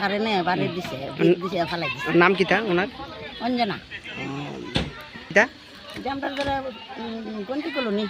কারণে বাড়ি দিছে দিছে ফালাই দিছে। নাম কিতা ওনার? অঞ্জনা কিতা? যে আমরা যারা গন্তি কলোনি।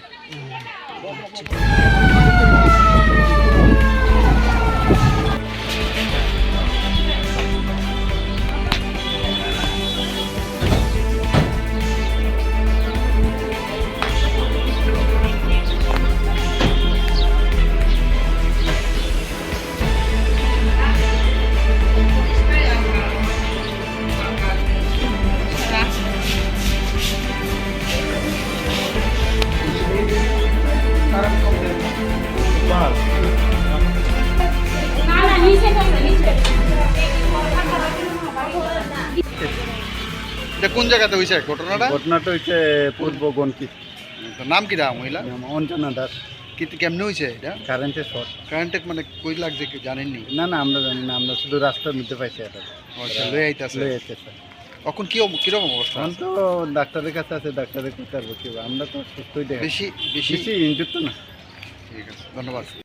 এটা কোন জায়গাতে হয়েছে ঘটনাটা? ঘটনাটা হচ্ছে পূর্ব গন্তি। নাম কি দা মহিলা? অঞ্জনা দাস। কেমনে হয়েছে এটা? কারেন্টের শর্ট। কারেন্টে মানে কই লাগছে কি জানেননি? না না আমরা জানি না, আমরা শুধু রাস্তার মধ্যে পাইছি এটা। আচ্ছা লয়ে আইতাছে। লয়ে যেতেছে। এখন কিরকম অবস্থা? এখন তো ডাক্তারের কাছে আছে, ডাক্তারের কাছে আর বসিব, আমরা তো সুস্থই দেখি। বেশি বেশি বেশি ইনজুর তো না। ঠিক আছে, ধন্যবাদ।